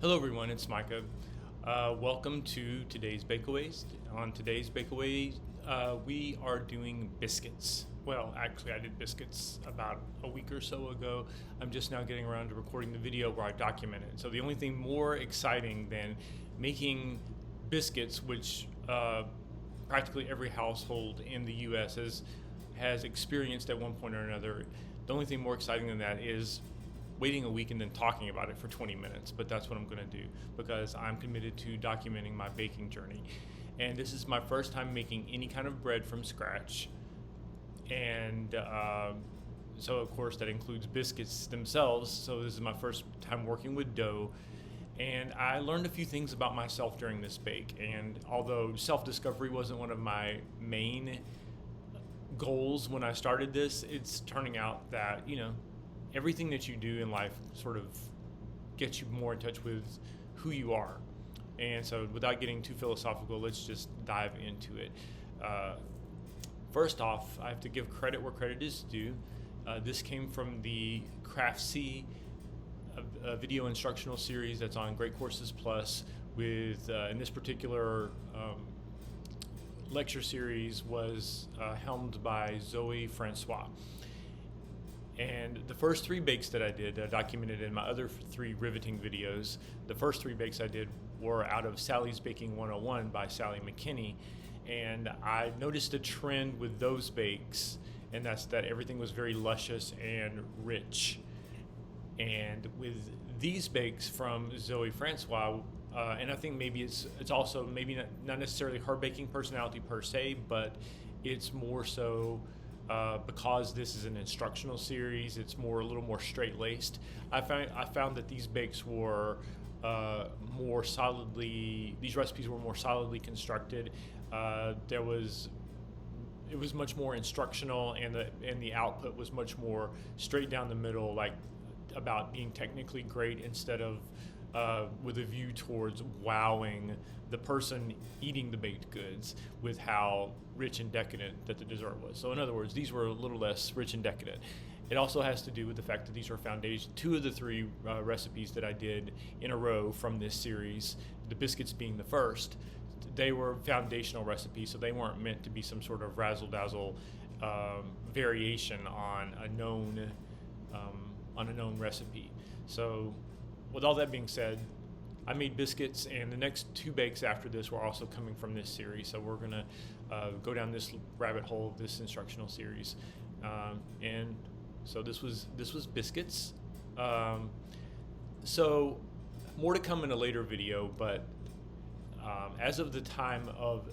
Hello everyone, it's Micah. Welcome to today's Bakeaways. On today's Bakeaways, we are doing biscuits. Well, actually I did biscuits about a week or so ago. I'm just now getting around to recording the video where I document it. So the only thing more exciting than making biscuits, which practically every household in the US has experienced at one point or another, the only thing more exciting than that is waiting a week and then talking about it for 20 minutes, but that's what I'm going to do because I'm committed to documenting my baking journey. And this is my first time making any kind of bread from scratch. And so of course that includes biscuits themselves. So this is my first time working with dough. And I learned a few things about myself during this bake. And although self-discovery wasn't one of my main goals when I started this, it's turning out that, everything that you do in life sort of gets you more in touch with who you are. And so without getting too philosophical, let's just dive into it. First off, I have to give credit where credit is due. This came from the Craft C video instructional series that's on Great Courses Plus with, in this particular lecture series was helmed by Zoe Francois. And the first three bakes that I did, documented in my other three riveting videos, the first three bakes I did were out of Sally's Baking 101 by Sally McKinney. And I noticed a trend with those bakes, and that's that everything was very luscious and rich. And with these bakes from Zoe Francois, and I think maybe it's also maybe not necessarily her baking personality per se, but it's more so because this is an instructional series, it's a little more straight-laced. I found that these bakes were these recipes were more solidly constructed. It was much more instructional, and the output was much more straight down the middle, like about being technically great instead of with a view towards wowing the person eating the baked goods with how rich and decadent that the dessert was. So in other words, these were a little less rich and decadent. It also has to do with the fact that these are foundation. Two of the three recipes that I did in a row from this series, the biscuits being the first, they were foundational recipes, so they weren't meant to be some sort of razzle-dazzle variation on a known recipe. So with all that being said, I made biscuits, and the next two bakes after this were also coming from this series. So we're gonna go down this rabbit hole of this instructional series, and so this was biscuits. So more to come in a later video, but as of the time of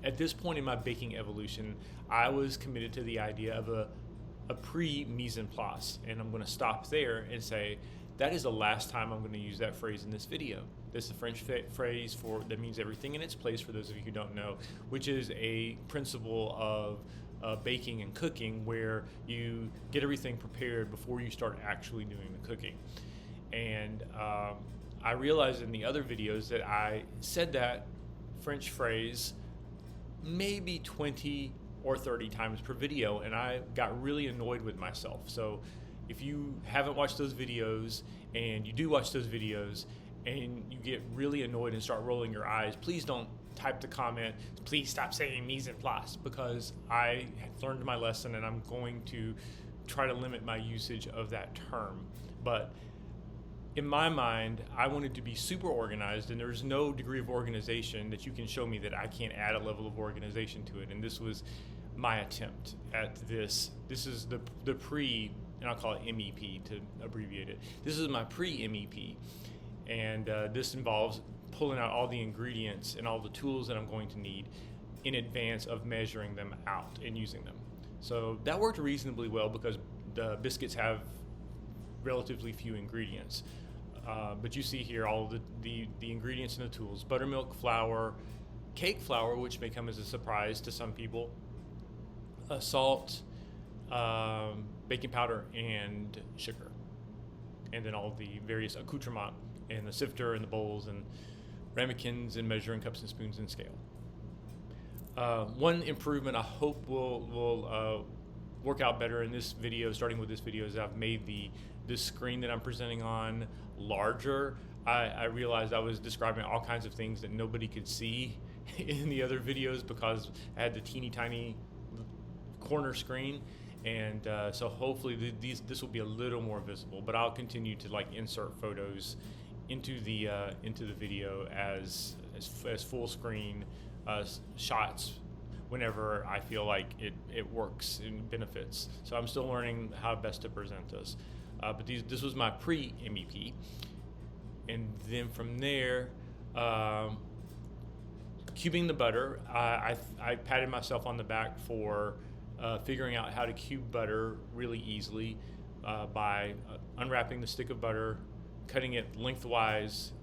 at this point in my baking evolution, I was committed to the idea of a pre-mise en place, and I'm going to stop there and say that is the last time I'm going to use that phrase in this video. This is the French phrase that means everything in its place, for those of you who don't know, which is a principle of baking and cooking where you get everything prepared before you start actually doing the cooking. And I realized in the other videos that I said that French phrase maybe 20 or 30 times per video, and I got really annoyed with myself. So if you haven't watched those videos, and you do watch those videos, and you get really annoyed and start rolling your eyes, please don't type the comment, please stop saying mise en place, because I learned my lesson and I'm going to try to limit my usage of that term. But in my mind, I wanted to be super organized, and there's no degree of organization that you can show me that I can't add a level of organization to it. And this was my attempt at this. This is the pre, and I'll call it MEP to abbreviate it. This is my pre-MEP, and this involves pulling out all the ingredients and all the tools that I'm going to need in advance of measuring them out and using them. So that worked reasonably well because the biscuits have relatively few ingredients. But you see here all the ingredients and the tools: buttermilk, flour, cake flour, which may come as a surprise to some people, salt, baking powder, and sugar, and then all the various accoutrements and the sifter and the bowls and ramekins and measuring cups and spoons and scale. One improvement I hope will work out better in this video, starting with this video, is I've made the screen that I'm presenting on larger. I realized I was describing all kinds of things that nobody could see in the other videos because I had the teeny tiny corner screen, and so hopefully this will be a little more visible. But I'll continue to like insert photos into the video as full screen shots whenever I feel like it works and benefits. So I'm still learning how best to present this. But this was my pre-MEP. And then from there, cubing the butter, I patted myself on the back for figuring out how to cube butter really easily by unwrapping the stick of butter, cutting it lengthwise,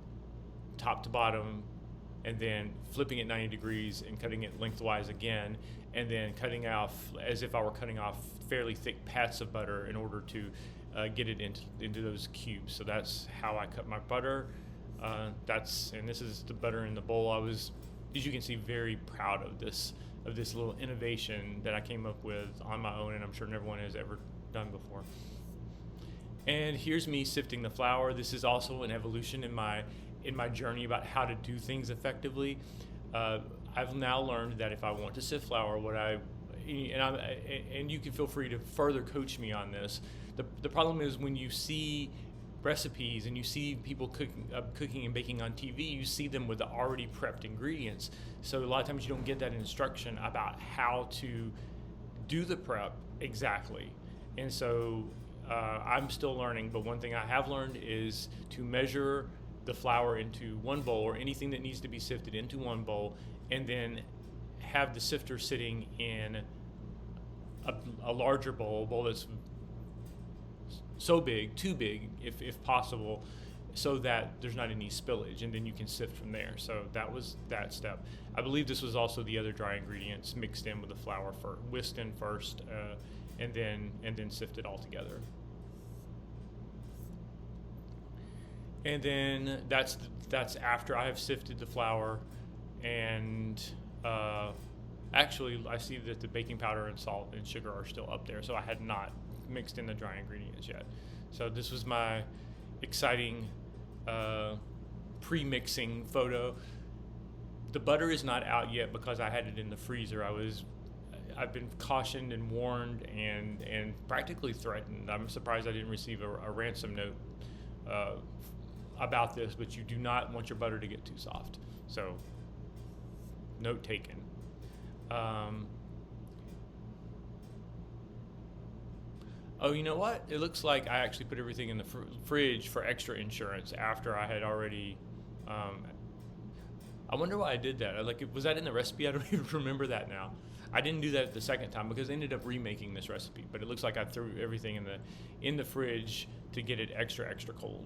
top to bottom, and then flipping it 90 degrees and cutting it lengthwise again, and then cutting off as if I were cutting off fairly thick pats of butter in order to get it into those cubes. So that's how I cut my butter. And this is the butter in the bowl. I was, as you can see, very proud of this little innovation that I came up with on my own, and I'm sure no one has ever done before. And here's me sifting the flour. This is also an evolution in my journey about how to do things effectively. I've now learned that if I want to sift flour, and you can feel free to further coach me on this. The problem is when you see recipes and you see people cooking and baking on TV, you see them with the already prepped ingredients. So a lot of times you don't get that instruction about how to do the prep exactly. And so I'm still learning, but one thing I have learned is to measure the flour into one bowl, or anything that needs to be sifted into one bowl, and then have the sifter sitting in a larger bowl that's so big, too big if possible, so that there's not any spillage, and then you can sift from there. So that was that step. I believe this was also the other dry ingredients mixed in with the flour, whisked in first, and then sifted all together. And then that's after I have sifted the flour, and actually I see that the baking powder and salt and sugar are still up there, so I had not mixed in the dry ingredients yet. So this was my exciting pre-mixing photo. The butter is not out yet because I had it in the freezer. I've been cautioned and warned and practically threatened. I'm surprised I didn't receive a ransom note about this, but you do not want your butter to get too soft. So, note taken. Oh, you know what? It looks like I actually put everything in the fridge for extra insurance after I had already. I wonder why I did that. Was that in the recipe? I don't even remember that now. I didn't do that the second time because I ended up remaking this recipe. But it looks like I threw everything in the fridge to get it extra cold.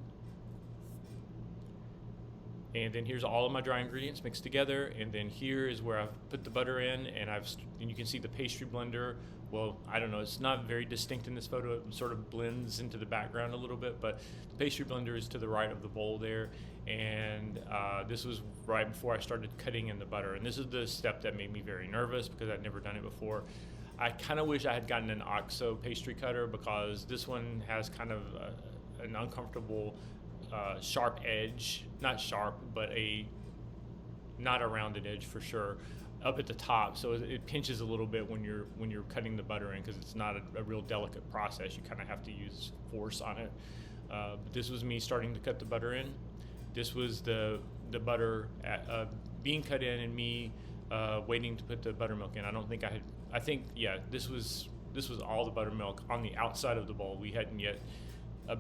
And then here's all of my dry ingredients mixed together, and then here is where I've put the butter in, and you can see the pastry blender. Well, I don't know, it's not very distinct in this photo. It sort of blends into the background a little bit, but the pastry blender is to the right of the bowl there, and this was right before I started cutting in the butter. And this is the step that made me very nervous because I'd never done it before. I kind of wish I had gotten an OXO pastry cutter because this one has kind of an uncomfortable sharp edge, not sharp, but not a rounded edge for sure, up at the top. So it pinches a little bit when you're cutting the butter in because it's not a real delicate process. You kind of have to use force on it. But this was me starting to cut the butter in. This was the butter being cut in and me waiting to put the buttermilk in. This was all the buttermilk on the outside of the bowl. We hadn't yet.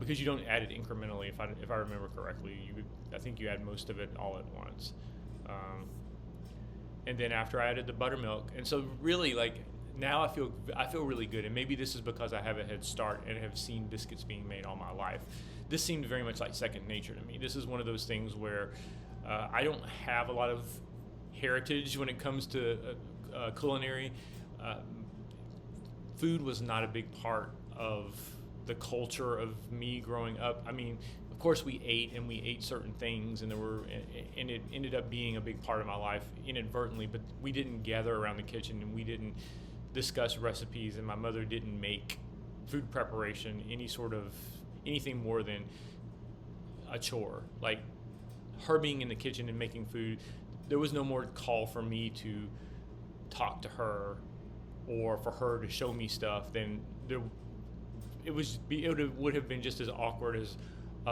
Because you don't add it incrementally, if I remember correctly, I think you add most of it all at once. And then after I added the buttermilk, and so really now I feel really good, and maybe this is because I have a head start and have seen biscuits being made all my life. This seemed very much like second nature to me. This is one of those things where I don't have a lot of heritage when it comes to culinary. Food was not a big part of the culture of me growing up. I mean, of course we ate certain things, and it ended up being a big part of my life inadvertently, but we didn't gather around the kitchen and we didn't discuss recipes, and my mother didn't make food preparation anything more than a chore. Like her being in the kitchen and making food, there was no more call for me to talk to her or for her to show me stuff. Then it would have been just as awkward as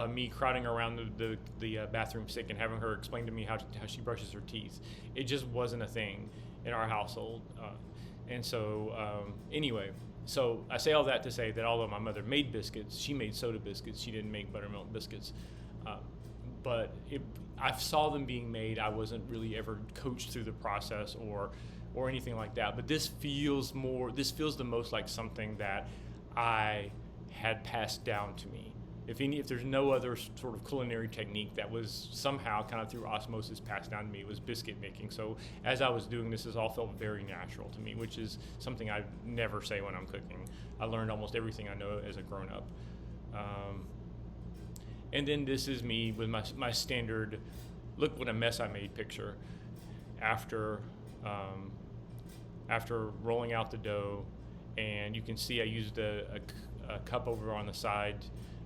me crowding around the bathroom sink and having her explain to me how she brushes her teeth. It just wasn't a thing in our household. And so anyway, so I say all that to say that although my mother made biscuits, she made soda biscuits. She didn't make buttermilk biscuits. But I saw them being made. I wasn't really ever coached through the process or anything like that. But this feels the most like something that I had passed down to me. If there's no other sort of culinary technique that was somehow kind of through osmosis passed down to me, it was biscuit making. So as I was doing this, all felt very natural to me, which is something I never say when I'm cooking. I learned almost everything I know as a grown-up. And then this is me with my standard, look what a mess I made picture after rolling out the dough. And you can see I used a cup over on the side,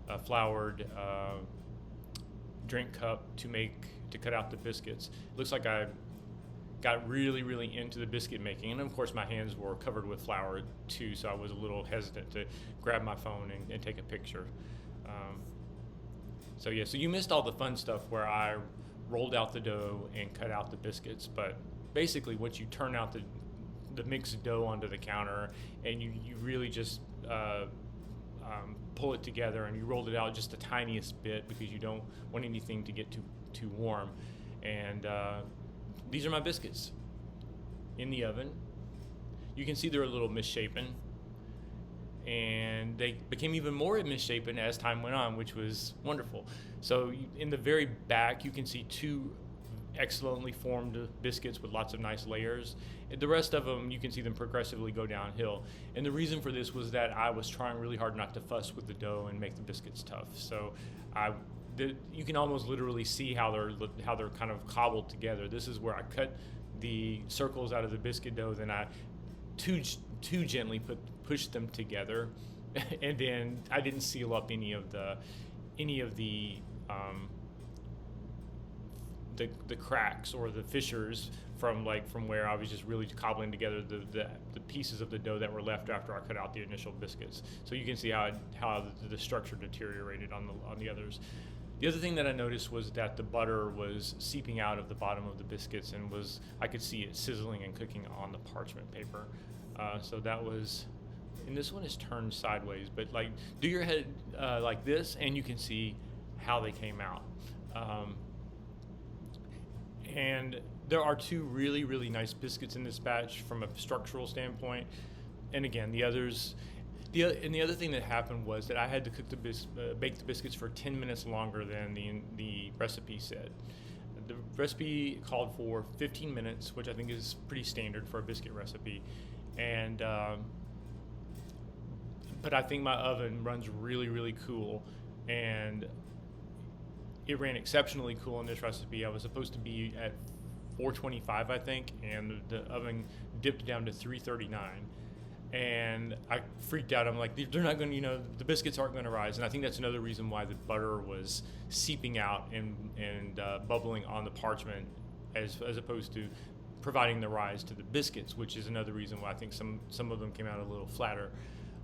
a floured drink cup to cut out the biscuits. It looks like I got really, really into the biscuit making. And of course my hands were covered with flour too, so I was a little hesitant to grab my phone and take a picture. So you missed all the fun stuff where I rolled out the dough and cut out the biscuits. But basically once you turn out the mixed dough onto the counter and you really just pull it together and you rolled it out just the tiniest bit because you don't want anything to get too warm. And these are my biscuits in the oven. You can see they're a little misshapen, and they became even more misshapen as time went on, which was wonderful. So in the very back you can see two excellently formed biscuits with lots of nice layers. The rest of them, you can see them progressively go downhill. And the reason for this was that I was trying really hard not to fuss with the dough and make the biscuits tough. So you can almost literally see how they're kind of cobbled together. This is where I cut the circles out of the biscuit dough, then I too gently pushed them together, and then I didn't seal up any of the cracks or the fissures from where I was just really cobbling together the pieces of the dough that were left after I cut out the initial biscuits. So you can see how the structure deteriorated on the others. The other thing that I noticed was that the butter was seeping out of the bottom of the biscuits and I could see it sizzling and cooking on the parchment paper. So that was, and this one is turned sideways, but do your head like this and you can see how they came out. And there are two really, really nice biscuits in this batch from a structural standpoint. And again, the other thing that happened was that I had to bake the biscuits for 10 minutes longer than the recipe said. The recipe called for 15 minutes, which I think is pretty standard for a biscuit recipe. And but I think my oven runs really, really cool, and it ran exceptionally cool in this recipe. I was supposed to be at 425, I think, and the oven dipped down to 339. And I freaked out. I'm like, they're not going to, the biscuits aren't going to rise. And I think that's another reason why the butter was seeping out and bubbling on the parchment as opposed to providing the rise to the biscuits, which is another reason why I think some of them came out a little flatter.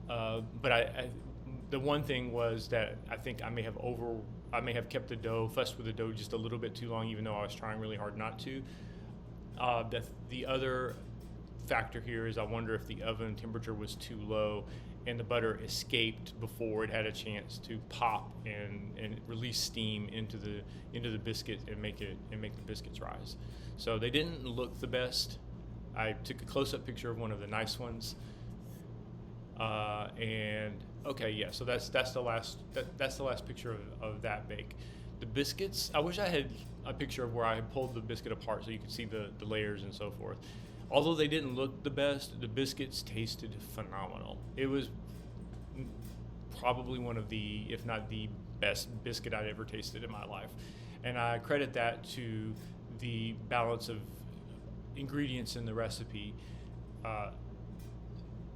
But the one thing was that I think I may have kept fussed with the dough just a little bit too long, even though I was trying really hard not to. The other factor here is I wonder if the oven temperature was too low and the butter escaped before it had a chance to pop and release steam into the biscuit and make the biscuits rise. So they didn't look the best. I took a close-up picture of one of the nice ones. So that's the last picture of that bake. The biscuits, I wish I had a picture of where I had pulled the biscuit apart so you could see the layers and so forth. Although they didn't look the best, the biscuits tasted phenomenal. It was probably one of the, if not the best biscuit I'd ever tasted in my life. And I credit that to the balance of ingredients in the recipe.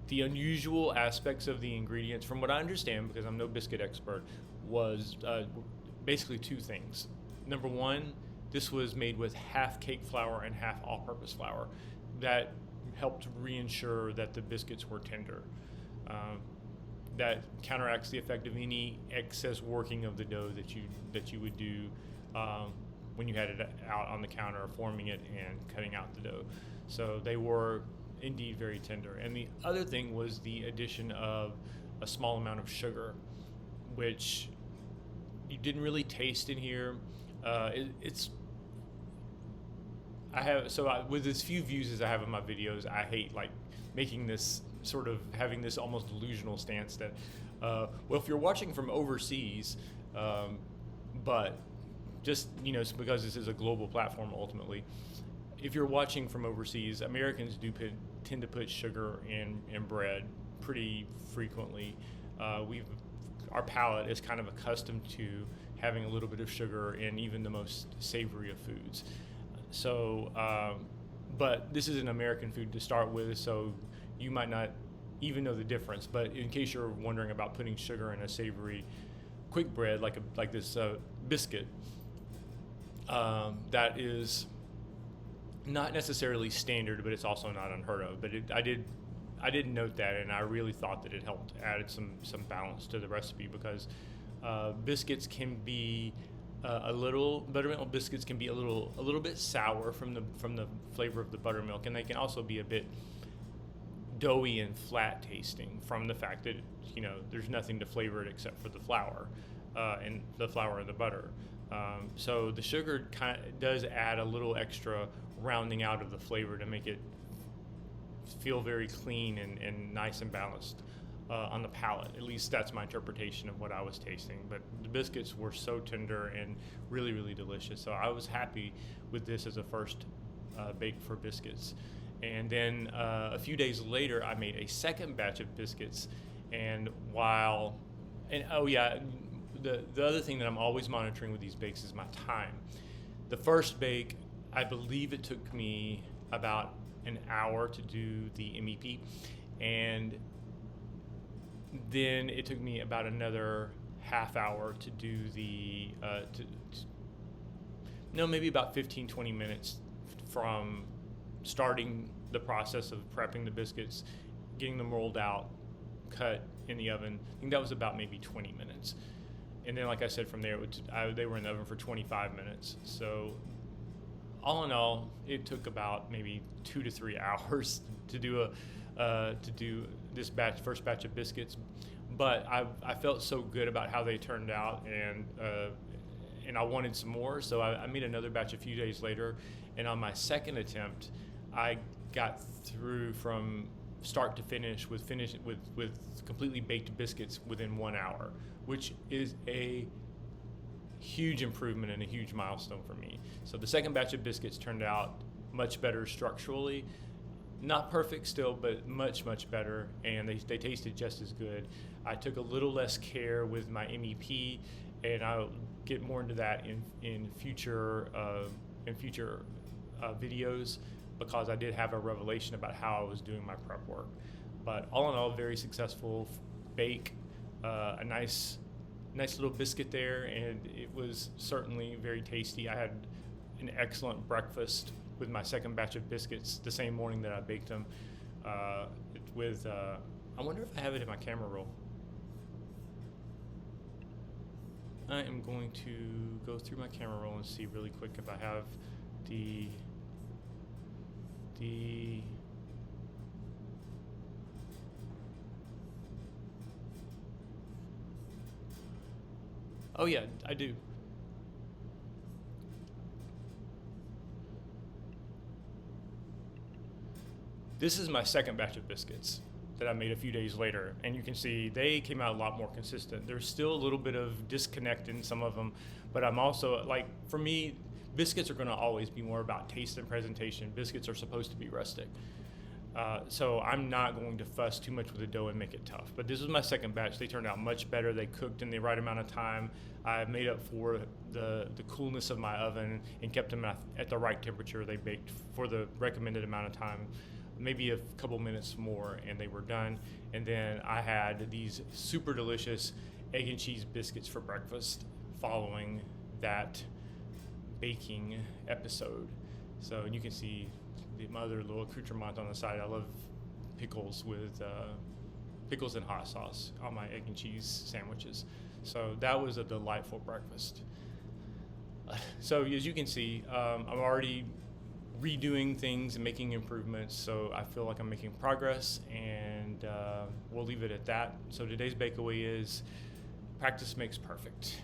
The unusual aspects of the ingredients, from what I understand, because I'm no biscuit expert, was basically two things. Number one, this was made with half cake flour and half all-purpose flour. That helped reinsure that the biscuits were tender. That counteracts the effect of any excess working of the dough that you would do when you had it out on the counter, forming it and cutting out the dough. So they were indeed very tender. And the other thing was the addition of a small amount of sugar, which you didn't really taste in here. With as few views as I have in my videos, I hate like making this sort of having this almost delusional stance that, well, if you're watching from overseas, but just, because this is a global platform ultimately, if you're watching from overseas, Americans do tend to put sugar in bread pretty frequently. Our palate is kind of accustomed to having a little bit of sugar in even the most savory of foods. So, but this is an American food to start with, so you might not even know the difference. But in case you're wondering about putting sugar in a savory quick bread like this biscuit, that is not necessarily standard, but it's also not unheard of. But I did note that, and I really thought that it helped add some balance to the recipe, because biscuits can be buttermilk biscuits can be a little bit sour from the flavor of the buttermilk, and they can also be a bit doughy and flat tasting from the fact that there's nothing to flavor it except for the flour and the flour and the butter. So the sugar kind of does add a little extra rounding out of the flavor to make it feel very clean and nice and balanced on the palate. At least that's my interpretation of what I was tasting. But the biscuits were so tender and really, really delicious. So I was happy with this as a first bake for biscuits. And then a few days later, I made a second batch of biscuits. And the other thing that I'm always monitoring with these bakes is my time. The first bake, I believe it took me about an hour to do the MEP, and then it took me about another half hour to do maybe about 15-20 minutes from starting the process of prepping the biscuits, getting them rolled out, cut in the oven. I think that was about maybe 20 minutes. And then, like I said, from there, they were in the oven for 25 minutes. So all in all, it took about maybe 2 to 3 hours to do this first batch of biscuits. But I felt so good about how they turned out, and I wanted some more. So I made another batch a few days later, and on my second attempt, I got through from start to finish with completely baked biscuits within 1 hour, which is a huge improvement and a huge milestone for me. So the second batch of biscuits turned out much better structurally, not perfect still, but much better, and they tasted just as good. I took a little less care with my MEP, and I'll get more into that in future videos, because I did have a revelation about how I was doing my prep work. But all in all, very successful bake, a nice little biscuit there, and it was certainly very tasty. I had an excellent breakfast with my second batch of biscuits the same morning that I baked them. I wonder if I have it in my camera roll. I am going to go through my camera roll and see really quick if I have the oh yeah, I do. This is my second batch of biscuits that I made a few days later, and you can see they came out a lot more consistent. There's still a little bit of disconnect in some of them, but I'm also, for me, biscuits are going to always be more about taste and presentation. Biscuits are supposed to be rustic. So I'm not going to fuss too much with the dough and make it tough. But this was my second batch. They turned out much better. They cooked in the right amount of time. I made up for the coolness of my oven and kept them at the right temperature. They baked for the recommended amount of time, maybe a couple minutes more, and they were done. And then I had these super delicious egg and cheese biscuits for breakfast following that baking episode. So, and you can see my other little accoutrement on the side. I love pickles with pickles and hot sauce on my egg and cheese sandwiches. So that was a delightful breakfast. So as you can see, I'm already redoing things and making improvements, so I feel like I'm making progress, and we'll leave it at that. So today's takeaway is practice makes perfect.